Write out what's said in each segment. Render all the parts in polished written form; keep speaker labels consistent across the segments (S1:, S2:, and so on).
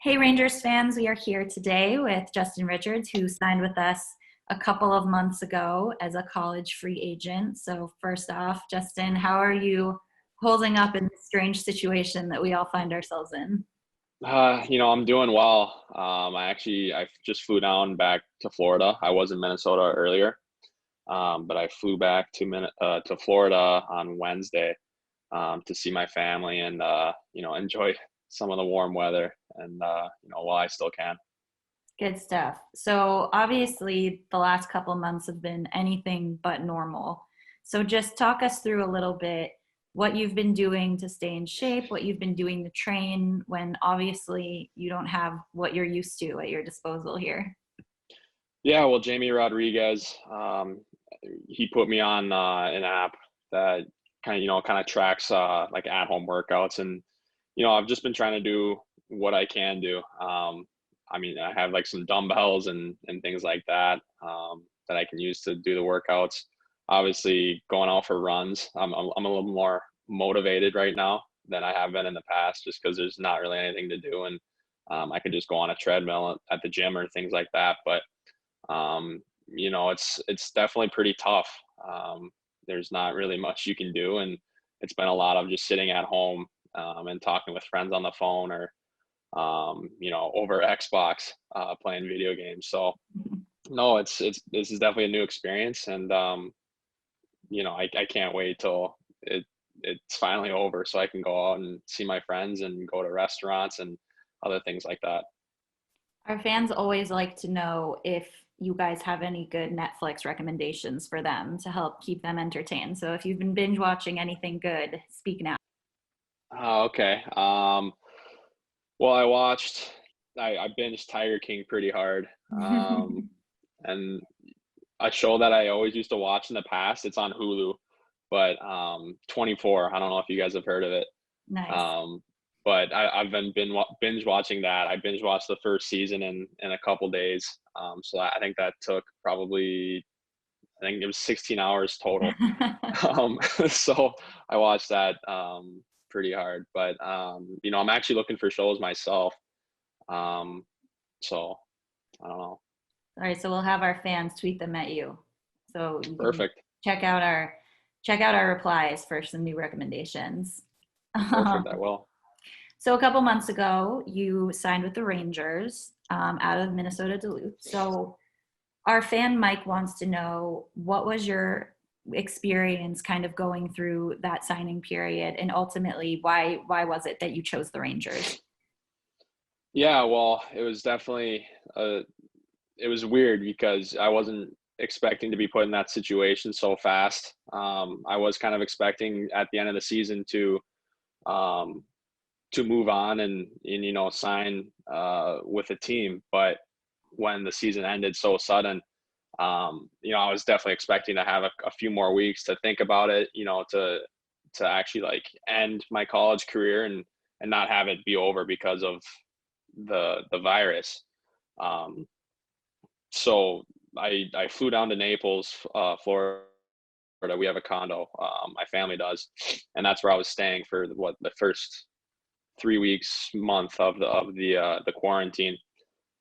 S1: Hey Rangers fans, we are here today with Justin Richards, who signed with us a couple of months ago as a college free agent. So first off, Justin, how are you holding up in this strange situation that we all find ourselves in?
S2: I'm doing well. I just flew down back to Florida. I was in Minnesota earlier, but I flew back to Florida on Wednesday to see my family and enjoy some of the warm weather and while I still can.
S1: Good stuff. So obviously the last couple of months have been anything but normal. So just talk us through a little bit what you've been doing to stay in shape, what you've been doing to train when obviously you don't have what you're used to at your disposal here.
S2: Yeah, well, Jamie Rodriguez, he put me on an app that kind of tracks like at home workouts, and I've just been trying to do what I can do. I have like some dumbbells and things like that that I can use to do the workouts. Obviously, going out for runs, I'm a little more motivated right now than I have been in the past, just because there's not really anything to do, and I could just go on a treadmill at the gym or things like that. But it's definitely pretty tough. There's not really much you can do, and it's been a lot of just sitting at home and talking with friends on the phone or over Xbox playing video games. So no, it's this is definitely a new experience, and I can't wait till it's finally over so I can go out and see my friends and go to restaurants and other things like that.
S1: Our fans always like to know if you guys have any good Netflix recommendations for them to help keep them entertained. So if you've been binge watching anything good, speak now.
S2: Oh, okay. Well, I binged Tiger King pretty hard. And a show that I always used to watch in the past, it's on Hulu, but 24, I don't know if you guys have heard of it.
S1: Nice.
S2: Um, but I've been binge watching that. I binge watched the first season in a couple days. So I think that took probably, I think it was 16 hours total. Um, so I watched that pretty hard. But I'm actually looking for shows myself. Um, so I don't know.
S1: All right, so we'll have our fans tweet them at you. So you can
S2: Perfect.
S1: check out our check out our replies for some new recommendations.
S2: Perfect. I will.
S1: So a couple months ago, you signed with the Rangers out of Minnesota Duluth. So our fan Mike wants to know what was your experience kind of going through that signing period, and ultimately why was it that you chose the Rangers?
S2: Yeah, well, it was weird because I wasn't expecting to be put in that situation so fast. I was kind of expecting at the end of the season um, to move on and sign with a team, but when the season ended so sudden, I was definitely expecting to have a few more weeks to think about it, to actually like end my college career and not have it be over because of the virus. Um, so I flew down to Naples, Florida. We have a condo, my family does, and that's where I was staying for the first 3 weeks, month of the quarantine.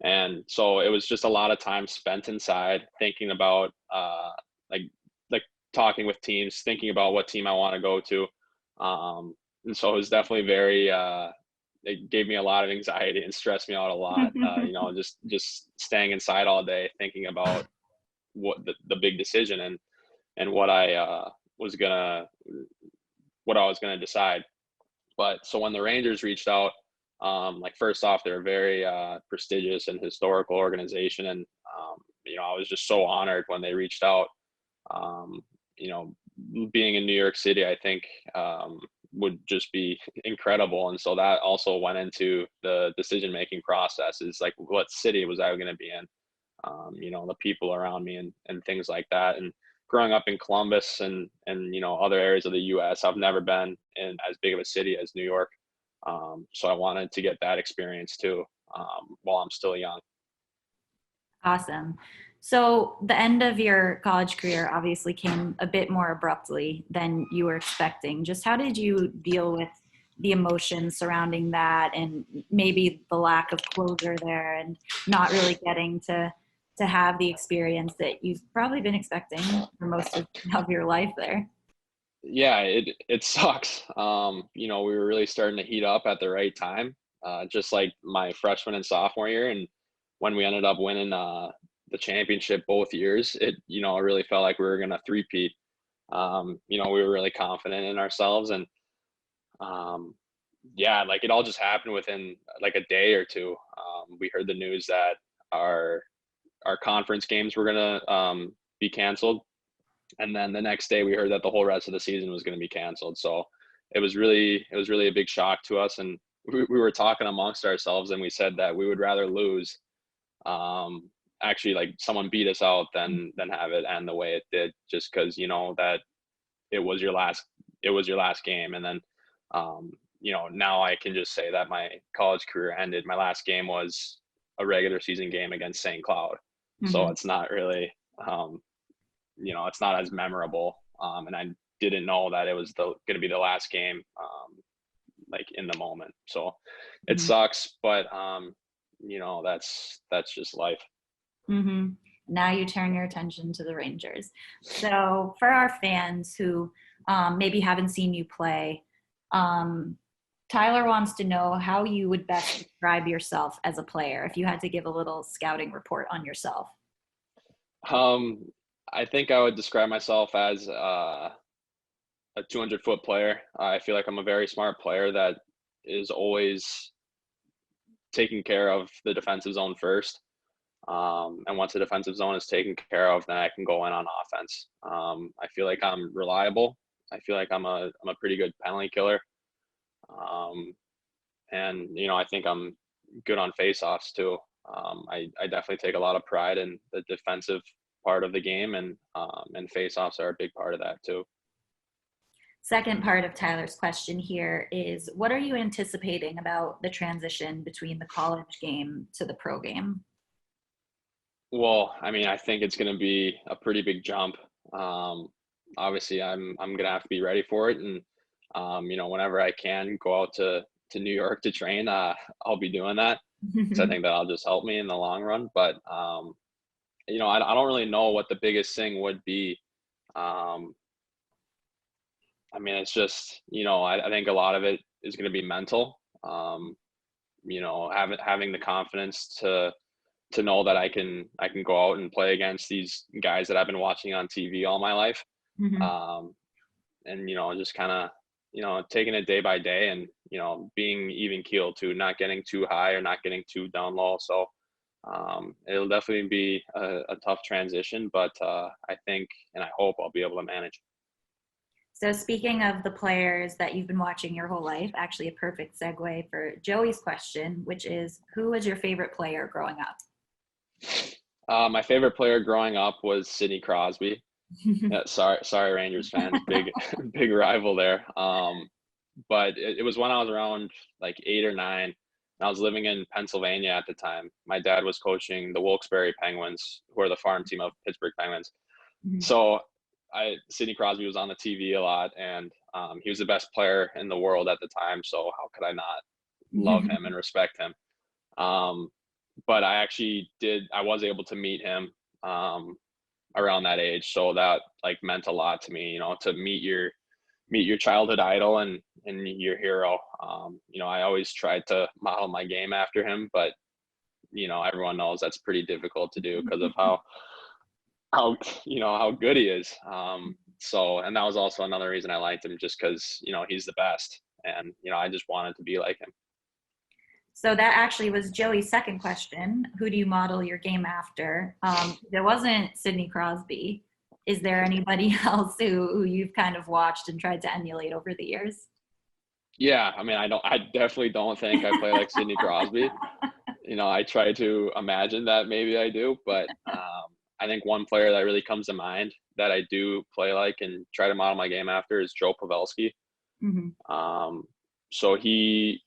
S2: And so it was just a lot of time spent inside thinking about like like talking with teams, thinking about what team I want to go to. And so it was definitely very it gave me a lot of anxiety and stressed me out a lot. Just staying inside all day thinking about what the big decision and was gonna what I was gonna decide. But so when the Rangers reached out, like first off, they're a very prestigious and historical organization, and I was just so honored when they reached out. Um, you know, Being in New York City, I think would just be incredible, and so that also went into the decision making process. Is like what city was I going to be in? The people around me and things like that. And growing up in Columbus and other areas of the U.S., I've never been in as big of a city as New York. So I wanted to get that experience too while I'm still young.
S1: Awesome. So the end of your college career obviously came a bit more abruptly than you were expecting. Just how did you deal with the emotions surrounding that, and maybe the lack of closure there, and not really getting to have the experience that you've probably been expecting for most of your life there.
S2: Yeah, it sucks. You know, we were really starting to heat up at the right time, just like my freshman and sophomore year, and when we ended up winning the championship both years, it really felt like we were gonna three-peat. You know, we were really confident in ourselves, and um, yeah, like it all just happened within like a day or two. We heard the news that our our conference games were gonna be canceled, and then the next day we heard that the whole rest of the season was going to be canceled. So it was really a big shock to us, and we were talking amongst ourselves, and we said that we would rather lose, actually like someone beat us out than have it end the way it did, just because that it was your last it was your last game. And then now I can just say that my college career ended. My last game was a regular season game against St. Cloud, so
S1: Hmm.
S2: it's not really it's not as memorable. And I didn't know that it was going to be the last game, like in the moment. So it
S1: Hmm.
S2: sucks, but that's just life.
S1: Hmm. Now you turn your attention to the Rangers. So for our fans who maybe haven't seen you play, um, Tyler wants to know how you would best describe yourself as a player if you had to give a little scouting report on yourself.
S2: Um, I think I would describe myself as a 200-foot player. I feel like I'm a very smart player that is always taking care of the defensive zone first. And once the defensive zone is taken care of, then I can go in on offense. I feel like I'm reliable. I feel like I'm a pretty good penalty killer. Um, and I think I'm good on faceoffs too. I definitely take a lot of pride in the defensive part of the game, and faceoffs are a big part of that too.
S1: Second part of Tyler's question here is, what are you anticipating about the transition between the college game to the pro game?
S2: Well, I mean, I think it's going to be a pretty big jump. Um, Obviously, I'm going to have to be ready for it, and whenever I can go out to New York to train, I'll be doing that, because I think that'll just help me in the long run. But I don't really know what the biggest thing would be. Um, I mean, it's just I think a lot of it is going to be mental. Having the confidence to know that I can go out and play against these guys that I've been watching on TV all my life,
S1: Mhm.
S2: um, and just kind of taking it day by day, and being even keel to not getting too high or not getting too down low. So it'll definitely be a tough transition, but I think and I hope I'll be able to manage.
S1: So, speaking of the players that you've been watching your whole life, actually a perfect segue for Joey's question, which is, who was your favorite player growing up?
S2: My favorite player growing up was Sidney Crosby. Yeah, sorry, Rangers fans, big big rival there. But it was when I was around like 8 or 9. And I was living in Pennsylvania at the time. My dad was coaching the Wilkes-Barre Penguins, who are the farm team of Pittsburgh Penguins. So Sidney Crosby was on the TV a lot, and he was the best player in the world at the time. So how could I not love him and respect him? Um, but I was able to meet him around that age, so that like meant a lot to me. To meet your childhood idol and your hero. I always tried to model my game after him, but everyone knows that's pretty difficult to do because of how good he is. And that was also another reason I liked him, just because he's the best, and I just wanted to be like him.
S1: So that actually was Joey's second question. Who do you model your game after? There wasn't Sidney Crosby. Is there anybody else who you've kind of watched and tried to emulate over the years?
S2: Yeah, I mean, I definitely don't think I play like Sidney Crosby. I try to imagine that maybe I do, but I think one player that really comes to mind that I do play like and try to model my game after is Joe Pavelski.
S1: Hmm.
S2: Um, so he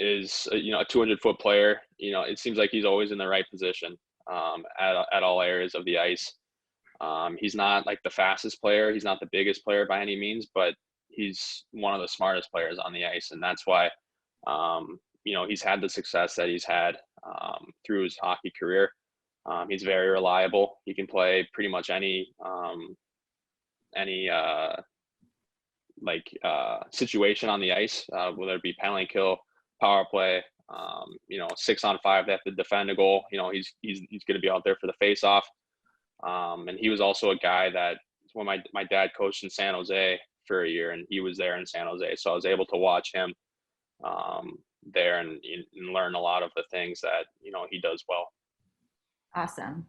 S2: is a 200-foot player. It seems like he's always in the right position, at all areas of the ice. He's not like the fastest player. He's not the biggest player by any means, but he's one of the smartest players on the ice, and that's why he's had the success that he's had through his hockey career. He's very reliable. He can play pretty much any situation on the ice, whether it be penalty kill, power play, 6-on-5, they have to defend a goal. He's going to be out there for the face-off. And he was also a guy that when my dad coached in San Jose for a year, and he was there in San Jose, so I was able to watch him there and learn a lot of the things that he does well.
S1: Awesome.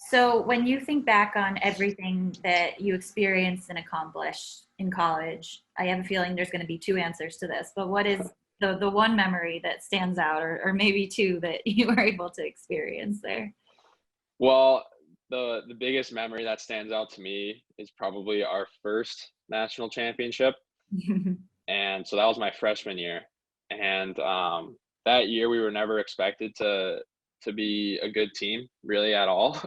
S1: So when you think back on everything that you experienced and accomplished in college, I have a feeling there's going to be two answers to this, but what is the one memory that stands out, or maybe two, that you were able to experience there?
S2: Well, the biggest memory that stands out to me is probably our first national championship. And so that was my freshman year. And that year we were never expected to be a good team really at all.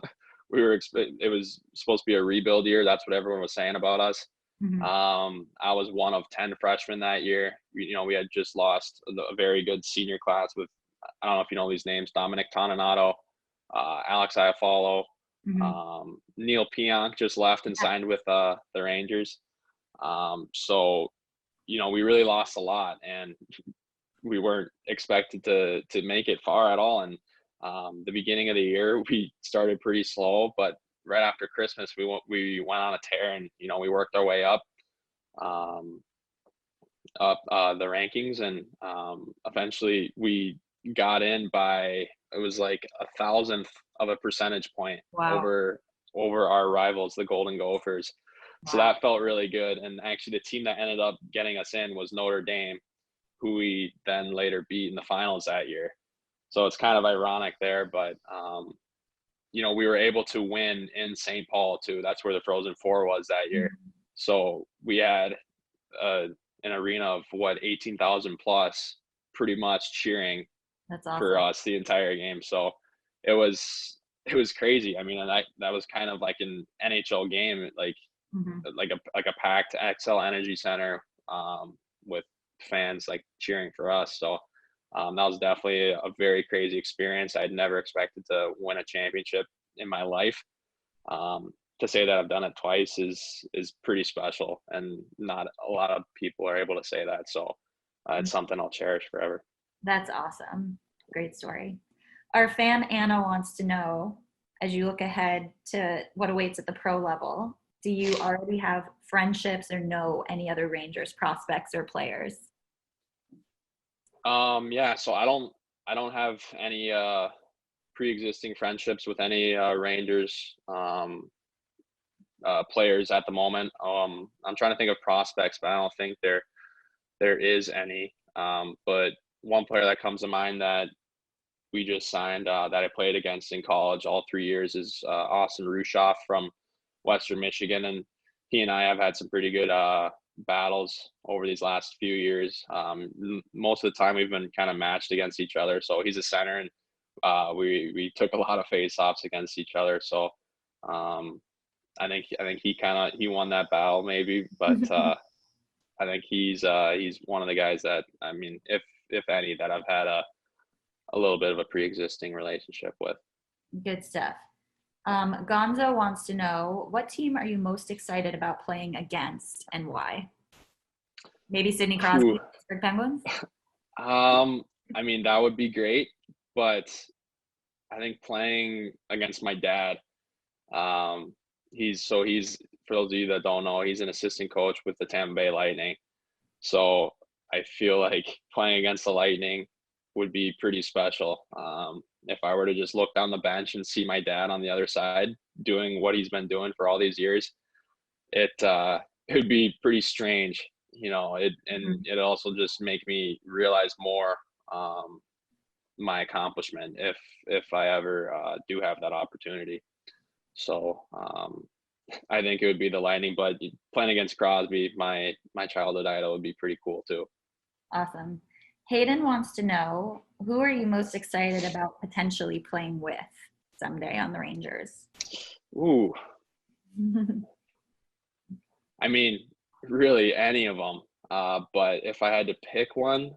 S2: It was supposed to be a rebuild year. That's what everyone was saying about us.
S1: Mm-hmm.
S2: I was one of 10 freshmen that year. We had just lost a very good senior class with, I don't know if you know these names, Dominic Toninato, Alex Iafallo,
S1: Mm-hmm.
S2: Neil Pionk just left and signed with the Rangers. So we really lost a lot, and we weren't expected to make it far at all. And the beginning of the year, we started pretty slow, but right after Christmas, we went on a tear, and we worked our way up the rankings, and eventually we got in by, it was like 1,000th of a percentage point.
S1: Wow.
S2: over our rivals, the Golden Gophers. So
S1: Wow.
S2: that felt really good. And actually, the team that ended up getting us in was Notre Dame, who we then later beat in the finals that year. So it's kind of ironic there, but we were able to win in St. Paul too. That's where the Frozen Four was that year.
S1: Mm-hmm.
S2: So we had an arena of 18,000 plus, pretty much cheering.
S1: That's awesome.
S2: For us the entire game. So it was crazy. I mean, and that was kind of like an NHL game, like
S1: Mm-hmm.
S2: like a packed XL Energy Center with fans like cheering for us. So that was definitely a very crazy experience. I'd never expected to win a championship in my life. To say that I've done it twice is pretty special, and not a lot of people are able to say that. So it's something I'll cherish forever.
S1: That's awesome. Great story. Our fan Anna wants to know, as you look ahead to what awaits at the pro level, do you already have friendships or know any other Rangers prospects or players?
S2: Yeah, so I don't have any pre-existing friendships with any Rangers players at the moment. I'm trying to think of prospects, but I don't think there is any. But one player that comes to mind that we just signed, that I played against in college all 3 years, is Austin Rushoff from Western Michigan, and he and I have had some pretty good battles over these last few years. Most of the time we've been kind of matched against each other. So he's a center, and we took a lot of face-offs against each other. So I think he won that battle maybe, but I think he's one of the guys that, I mean, if any, that I've had a little bit of a pre-existing relationship with.
S1: Good stuff. Gonzo wants to know, what team are you most excited about playing against and why? Maybe Sidney Crosby, Pittsburgh Penguins?
S2: I mean, that would be great, but I think playing against my dad, he's, for those of you that don't know, he's an assistant coach with the Tampa Bay Lightning. So I feel like playing against the Lightning would be pretty special. If I were to just look down the bench and see my dad on the other side doing what he's been doing for all these years, it would be pretty strange, it'd also just make me realize more my accomplishment if I ever do have that opportunity. So I think it would be the Lightning, but playing against Crosby, my childhood idol, would be pretty cool too.
S1: Awesome. Hayden wants to know, who are you most excited about potentially playing with someday on the Rangers?
S2: Ooh. I mean, really any of them. But if I had to pick one,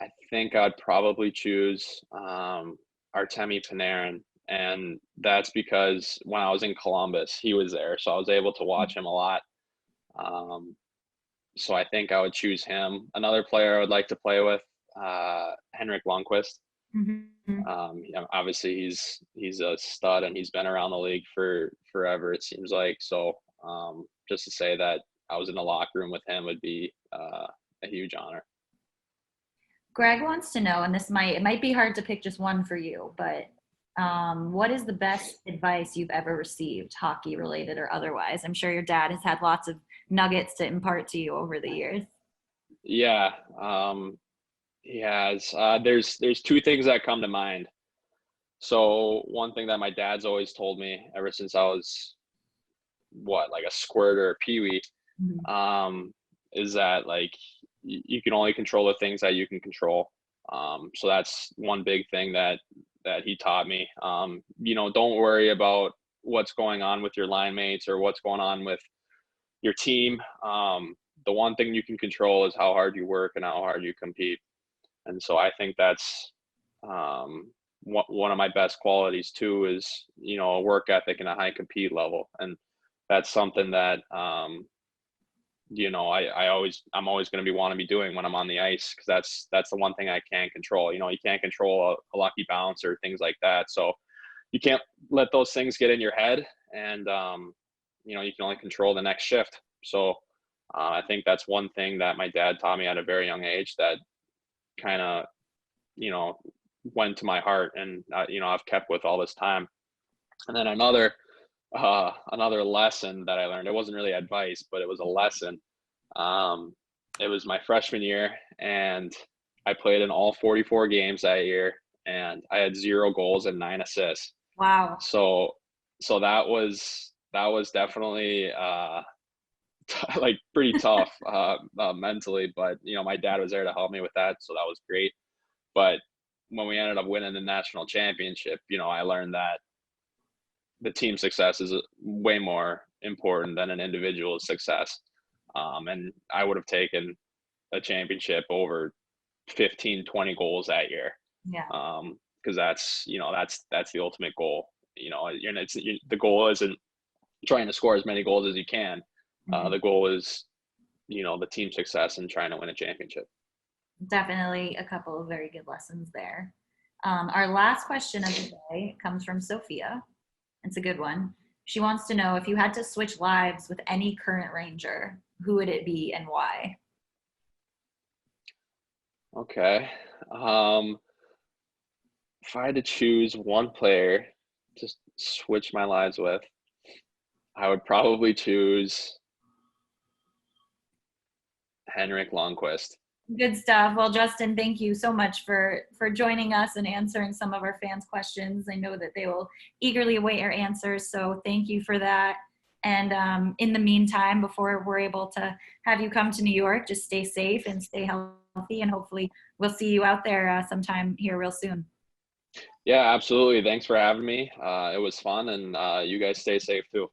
S2: I think I'd probably choose Artemi Panarin, and that's because when I was in Columbus, he was there, so I was able to watch him a lot. Um, so I think I would choose him. Another player I would like to play with, Henrik Lundqvist.
S1: Mhm.
S2: Obviously he's a stud and he's been around the league for forever, it seems like. So just to say that I was in the locker room with him would be a huge honor.
S1: Greg wants to know, and it might be hard to pick just one for you, but what is the best advice you've ever received, hockey related or otherwise? I'm sure your dad has had lots of nuggets to impart to you over the years.
S2: Yeah, he has. There's two things that come to mind. So one thing that my dad's always told me ever since I was like a squirt or a peewee,
S1: Mhm.
S2: is that like you can only control the things that you can control. So that's one big thing that he taught me. Don't worry about what's going on with your line mates or what's going on with your team. The one thing you can control is how hard you work and how hard you compete. And so I think that's one of my best qualities too is, a work ethic and a high compete level. And that's something that, I'm always going to want to be doing when I'm on the ice, because that's the one thing I can't control. You can't control a lucky bounce or things like that. So you can't let those things get in your head, and you can only control the next shift. So I think that's one thing that my dad taught me at a very young age that kind of you know went to my heart, and I've kept with all this time. And then another lesson that I learned, it wasn't really advice, but it was a lesson. It was my freshman year, and I played in all 44 games that year, and I had 0 goals and 9 assists.
S1: Wow.
S2: So that was definitely like pretty tough mentally, but my dad was there to help me with that, so that was great. But when we ended up winning the national championship, I learned that the team success is way more important than an individual's success. And I would have taken a championship over 15, 20 goals that year.
S1: Yeah.
S2: Because that's the ultimate goal. The goal isn't trying to score as many goals as you can.
S1: Mhm.
S2: The goal is, the team success and trying to win a championship.
S1: Definitely a couple of very good lessons there. Our last question of the day comes from Sophia. It's a good one. She wants to know, if you had to switch lives with any current Ranger, who would it be and why?
S2: Okay. If I had to choose one player to switch my lives with, I would probably choose Henrik Lundqvist.
S1: Good stuff. Well, Justin, thank you so much for joining us and answering some of our fans' questions. I know that they will eagerly await your answers, so thank you for that. And in the meantime, before we're able to have you come to New York, just stay safe and stay healthy, and hopefully we'll see you out there sometime here real soon.
S2: Yeah, absolutely. Thanks for having me. It was fun, and you guys stay safe too.